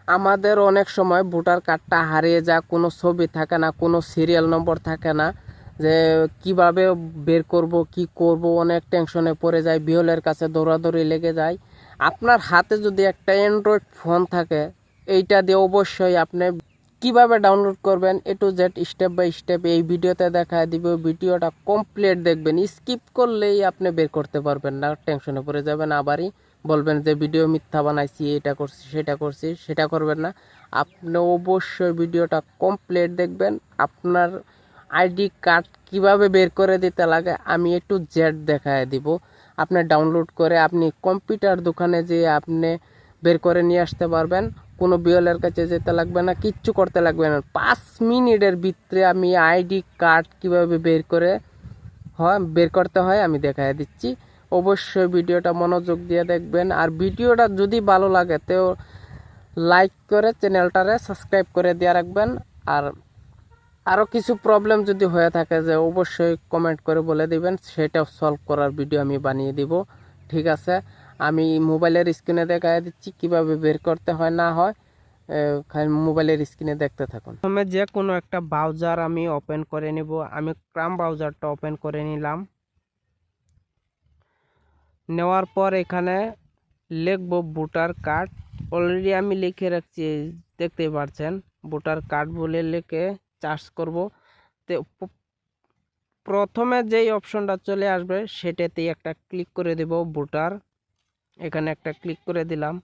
আমাদের অনেক সময় ভোটার কার্ডটা হারিয়ে যায়, কোনো ছবি থাকে না, কোনো সিরিয়াল নম্বর থাকে না, যে কিভাবে বের করব কি করব, অনেক টেনশনে পড়ে যায়, বিহলের কাছে দৌড়াদৌড়ি লেগে যায়। আপনার হাতে যদি একটা অ্যান্ড্রয়েড ফোন থাকে, এইটা দিয়ে অবশ্যই আপনি কিভাবে ডাউনলোড করবেন A to Z step by step এই ভিডিওতে দেখায় দিব। ভিডিওটা কমপ্লিট দেখবেন, স্কিপ করলেই আপনি বের করতে পারবেন না, টেনশনে পড়ে যাবেন, আবারই বলবেন যে ভিডিও মিথ্যা বানাইছি, এটা করছি সেটা করছি। সেটা করবেন না, আপনি অবশ্যই ভিডিওটা কমপ্লিট দেখবেন। আপনার আইডি কার্ড কিভাবে বের করে দিতে লাগে আমি এ টু জেড দেখায় দিব। আপনি ডাউনলোড করে আপনি কম্পিউটার দোকানে যেয়ে আপনি বের করে নিয়ে আসতে পারবেন। কোনো বিএলের কাছে যেতে লাগবে না, কিচ্ছু করতে লাগবে না। 5 মিনিটের ভিতরে আমি আইডি কার্ড কিভাবে বের করতে হয় আমি দেখাই দিচ্ছি। অবশ্যই ভিডিওটা মনোযোগ দিয়ে দেখবেন, আর ভিডিওটা যদি ভালো লাগে তো লাইক করে চ্যানেলটারে সাবস্ক্রাইব করে দিয়ে রাখবেন। আর আরও কিছু প্রবলেম যদি হয়ে থাকে যে অবশ্যই কমেন্ট করে বলে দিবেন, সেটাও সলভ করার ভিডিও আমি বানিয়ে দিব। ঠিক আছে, আমি মোবাইলের স্ক্রিনে দেখাই দিচ্ছি কিভাবে বের করতে হয় না হয়। খালি মোবাইলের স্ক্রিনে দেখতে থাকুন। প্রথমে যে কোনো একটা ব্রাউজার আমি ওপেন করে নিব। আমি ক্রোম ব্রাউজারটা ওপেন করে নিলাম। নেওয়ার পর এখানে লিখব ভোটার কার্ড। অলরেডি আমি লিখে রাখছি, দেখতেই পাচ্ছেন ভোটার কার্ড বলে লিখে সার্চ করব। তো প্রথমে যেই অপশনটা চলে আসবে সেটাতেই একটা ক্লিক করে দেব, ভোটার। এখানে একটা ক্লিক করে দিলাম।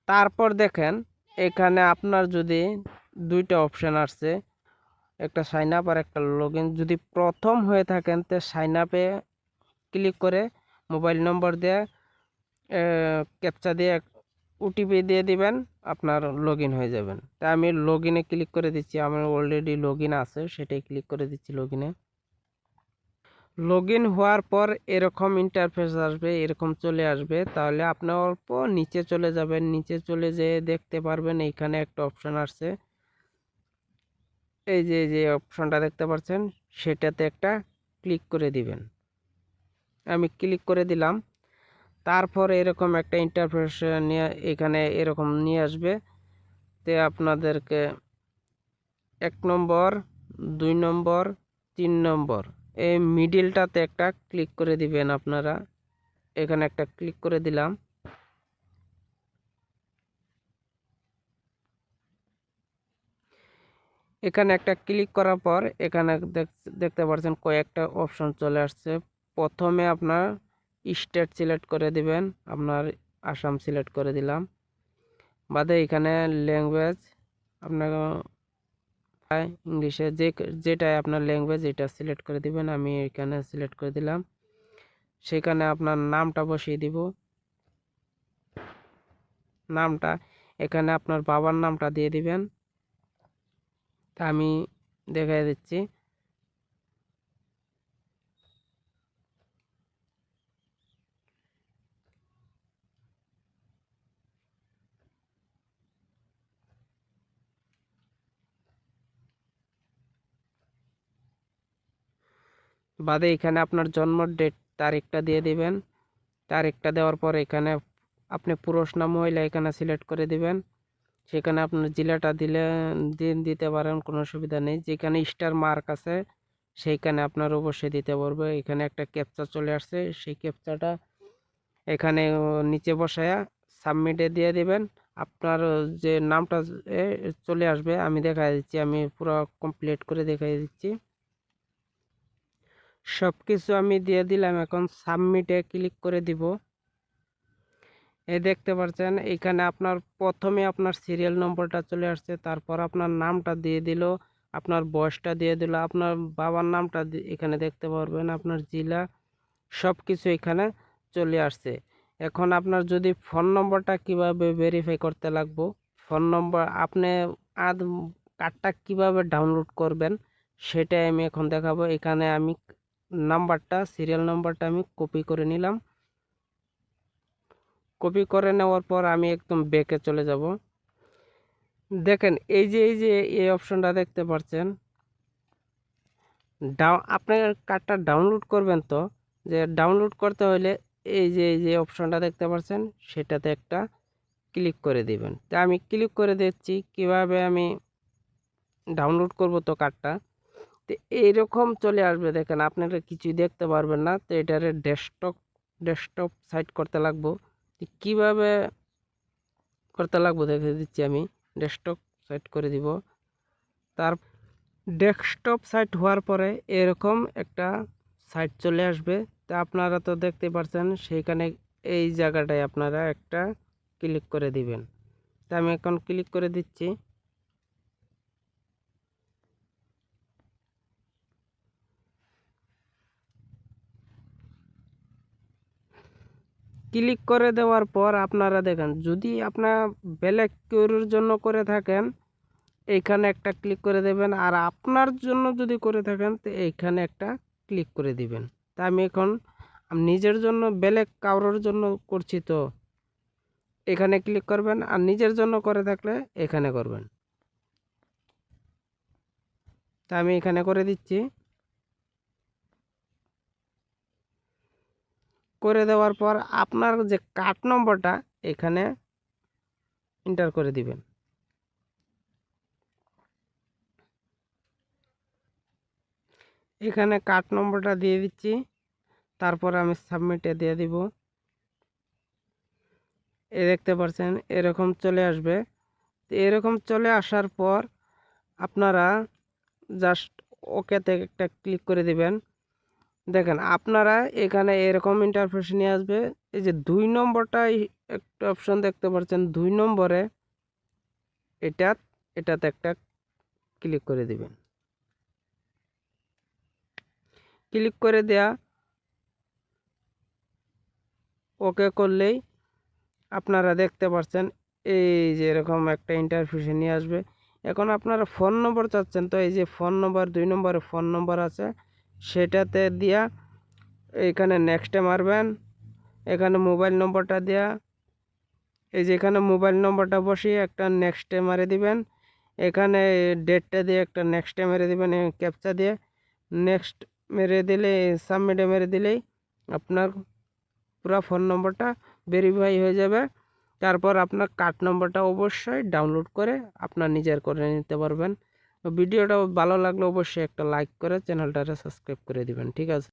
তারপর দেখেন এখানে আপনার যদি দুইটা অপশন আসছে, একটা সাইন আপ আর একটা লগ ইন। যদি প্রথম হয়ে থাকেন তো সাইন আপে ক্লিক করে মোবাইল নম্বর দিয়ে ক্যাপচা দিয়ে ওটিপি দিয়ে দিবেন, আপনার লগ ইন হয়ে যাবেন। তাই আমি লগ ইনে ক্লিক করে দিচ্ছি, আমার অলরেডি লগ ইন আছে, সেটাই ক্লিক করে দিচ্ছি লগ ইনে। লগ ইন হওয়ার পর এরকম ইন্টারফেস আসবে, এরকম চলে আসবে। তাহলে আপনার অল্প নিচে চলে যাবেন, নিচে চলে যেয়ে দেখতে পারবেন এইখানে একটা অপশন আসছে, এই যে অপশনটা দেখতে পাচ্ছেন, সেটাতে একটা ক্লিক করে দিবেন। আমি ক্লিক করে দিলাম। তারপর এরকম একটা ইন্টারফেস নিয়ে এখানে এরকম নিয়ে আসবে। তে আপনাদেরকে 1 নম্বর 2 নম্বর 3 নম্বর এই মিডিলটাতে একটা ক্লিক করে দিবেন আপনারা। এখানে একটা ক্লিক করে দিলাম। এখানে একটা ক্লিক করার পর এখানে দেখতে পাচ্ছেন কয়েকটা অপশন চলে আসছে। প্রথমে আপনার স্টেট সিলেক্ট করে দিবেন, আপনার আসাম সিলেক্ট করে দিলাম। বাদে এখানে ল্যাঙ্গুয়েজ আপনার ইংলিশে যেটাই আপনার ল্যাঙ্গুয়েজ এটা সিলেক্ট করে দিবেন। আমি এখানে সিলেক্ট করে দিলাম। সেখানে আপনার নামটা বসিয়ে দিব। নামটা এখানে আপনার বাবার নামটা দিয়ে দিবেন। তা আমি দেখাই দিচ্ছি। বাদে এখানে আপনার জন্ম ডেট তারিখটা দিয়ে দিবেন। তারিখটা দেওয়ার পর এখানে আপনি পুরুষ না মহিলা এখানে সিলেক্ট করে দিবেন। সেখানে আপনার জেলাটা দিতে পারেন, কোনো অসুবিধা নেই। যেখানে স্টার মার্ক আছে সেইখানে আপনার অবশ্যই দিতে পারবে। এখানে একটা ক্যাপচা চলে আসছে, সেই ক্যাপচাটা এখানে নিচে বসায়া সাবমিটে দিয়ে দিবেন। আপনার যে নামটা চলে আসবে আমি দেখাই দিচ্ছি, আমি পুরো কমপ্লিট করে দেখাই দিচ্ছি। সব কিছু আমি দিয়ে দিলাম, এখন সাবমিটে ক্লিক করে দিব। এই দেখতে পাচ্ছেন এখানে আপনার প্রথমে আপনার সিরিয়াল নম্বরটা চলে আসছে, তারপর আপনার নামটা দিয়ে দিল, আপনার বয়সটা দিয়ে দিল, আপনার বাবার নামটা এখানে দেখতে পারবেন, আপনার জেলা, সব কিছু এখানে চলে আসছে। এখন আপনার যদি ফোন নম্বরটা কিভাবে ভেরিফাই করতে লাগবো, ফোন নম্বর আপনি কার্ডটা কিভাবে ডাউনলোড করবেন সেটাই আমি এখন দেখাবো। এখানে আমি নাম্বারটা সিরিয়াল নাম্বারটা আমি কপি করে নিলাম। কপি করে নেওয়ার পর আমি একদম ব্যাকে চলে যাব। দেখেন এই যে এই অপশনটা দেখতে পাচ্ছেন, আপনার কার্ডটা ডাউনলোড করবেন, তো যে ডাউনলোড করতে হলে এই যে অপশনটা দেখতে পাচ্ছেন সেটাতে একটা ক্লিক করে দিবেন। তা আমি ক্লিক করে দিচ্ছি। কিভাবে আমি ডাউনলোড করব তো কার্ডটা, তো এইরকম চলে আসবে। দেখেন আপনারা কিছুই দেখতে পারবেন না। তো এটারে ডেস্কটপ সাইট করতে লাগবো। কিভাবে করতে লাগবো দেখে দিচ্ছি। আমি ডেস্কটপ সাইট করে দিব। তার ডেস্কটপ সাইট হওয়ার পরে এরকম একটা সাইট চলে আসবে। তা আপনারা তো দেখতে পাচ্ছেন, সেইখানে এই জায়গাটায় আপনারা একটা ক্লিক করে দিবেন। তা আমি এখন ক্লিক করে দিচ্ছি। ক্লিক করে দেওয়ার পর আপনারা দেখেন, যদি আপনার ব্ল্যাক কিউরির জন্য করে থাকেন এইখানে একটা ক্লিক করে দেবেন, আর আপনার জন্য যদি করে থাকেন তো এইখানে একটা ক্লিক করে দিবেন। তা আমি এখন নিজের জন্য ব্ল্যাক কাউরের জন্য করছি, তো এখানে ক্লিক করবেন, আর নিজের জন্য করে থাকলে এখানে করবেন। তা আমি এখানে করে দিচ্ছি। করে দেওয়ার পর আপনার যে কার্ড নম্বরটা এখানে এন্টার করে দিবেন। এখানে কার্ড নম্বরটা দিয়ে দিচ্ছি। তারপর আমি সাবমিটে দিয়ে দিব। দেখতে পাচ্ছেন এরকম চলে আসবে। তো এরকম চলে আসার পর আপনারা জাস্ট ওকেতে একটা ক্লিক করে দিবেন। দেখেন আপনারা এখানে এরকম ইন্টারফেস নিয়ে আসবে। এই যে 2 নম্বরটা একটা অপশন দেখতে পাচ্ছেন, 2 নম্বরে এটাতে একটা ক্লিক করে দিবেন। ক্লিক করে দেয়া ওকে করলেই আপনারা দেখতে পাচ্ছেন এই যে এরকম একটা ইন্টারফেস নিয়ে আসবে। এখন আপনারা ফোন নম্বর চাচ্ছেন, তো এই যে ফোন নম্বর 2 নম্বরে ফোন নম্বর আছে, সেটাতে দিয়া এখানে নেক্সটে মারবেন। এখানে মোবাইল নম্বরটা দেয়া, এই যে এখানে মোবাইল নম্বরটা বসিয়ে একটা নেক্সটে মারে দিবেন। এখানে ডেটটা দিয়ে একটা নেক্সটে মেরে দিবেন, ক্যাপচা দিয়ে নেক্সট মেরে দিলে, সাবমিটে মেরে দিলেই আপনার পুরো ফোন নম্বরটা ভেরিফাই হয়ে যাবে। তারপর আপনার কার্ড নম্বরটা অবশ্যই ডাউনলোড করে আপনার নিজের করে নিতে পারবেন। ভিডিওটা ভালো লাগলে অবশ্যই একটা লাইক করে চ্যানেলটাকে সাবস্ক্রাইব করে দিবেন। ঠিক আছে।